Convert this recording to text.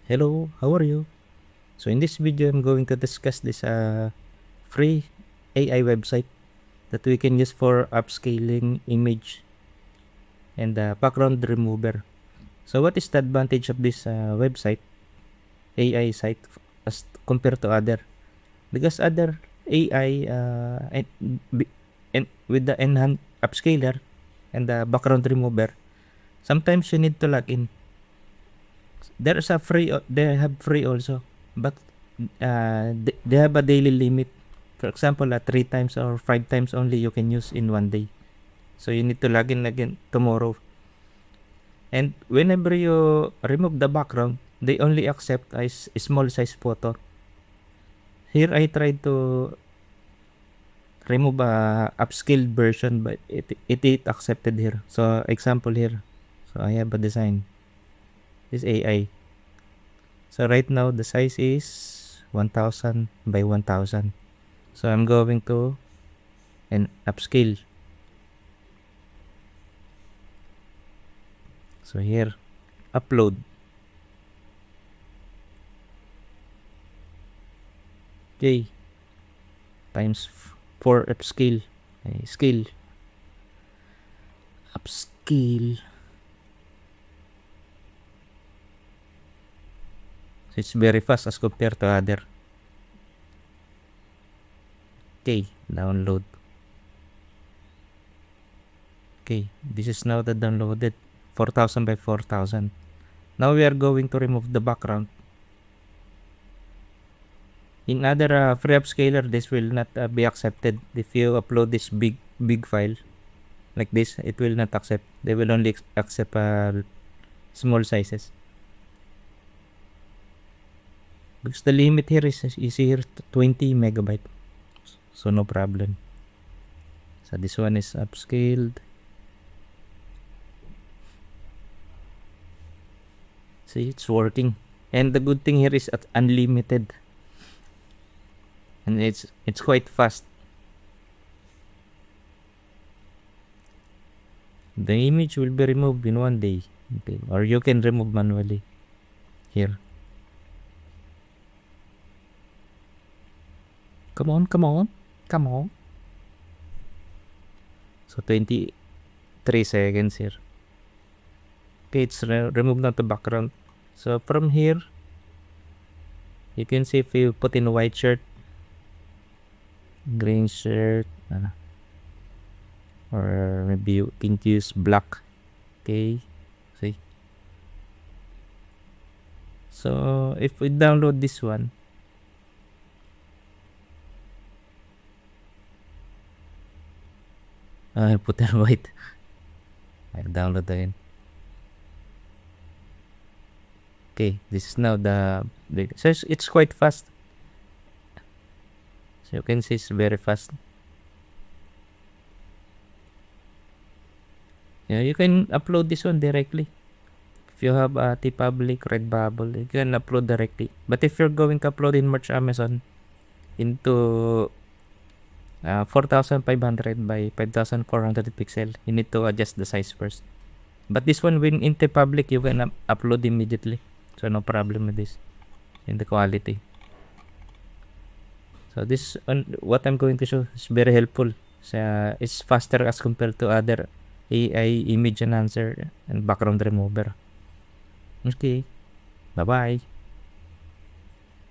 Hello, how are you? So in this video, I'm going to discuss this free AI website that we can use for upscaling image and background remover. So what is the advantage of this website, AI site, as compared to other? Because other AI and with the enhanced upscaler and the background remover, sometimes you need to log in. There's a free, they have free also, but they have a daily limit. For example, 3 times or 5 times only you can use in one day. So you need to log in again tomorrow. And whenever you remove the background, they only accept a small size photo. Here I tried to remove a upscaled version, but it accepted here. So example here. So I have a design. This AI. So right now the size is 1000 by 1000. So I'm going to an upscale. So here, upload. Okay, times 4 upscale. Scale. Upscale. So it's very fast as compared to other. Okay, download. Okay, this is now the downloaded 4000 by 4000. Now we are going to remove the background. In other free upscaler, this will not be accepted. If you upload this big file like this, it will not accept. They will only accept small sizes. Because the limit here is here 20 megabyte. So no problem. So this one is upscaled. See, it's working. And the good thing here is at unlimited. And it's quite fast. The image will be removed in one day. Okay. Or you can remove manually. Here. Come on, come on. Come on. So 23 seconds here. Okay, it's removed now the background. So from here, you can see if you put in a white shirt, green shirt, or maybe you can use black. Okay, see. So if we download this one, I put in white. I download again. Okay, this is now the so it's quite fast. So you can see it's very fast. Yeah, you can upload this one directly. If you have a T-Public, Redbubble, you can upload directly. But if you're going to upload in Merch Amazon into 4500 by 5400 pixel, you need to adjust the size first. But this one, when in T-Public, you can upload immediately. So no problem with this in the quality. So this what I'm going to show is very helpful. So it's faster as compared to other AI image enhancer and background remover. Okay, bye bye.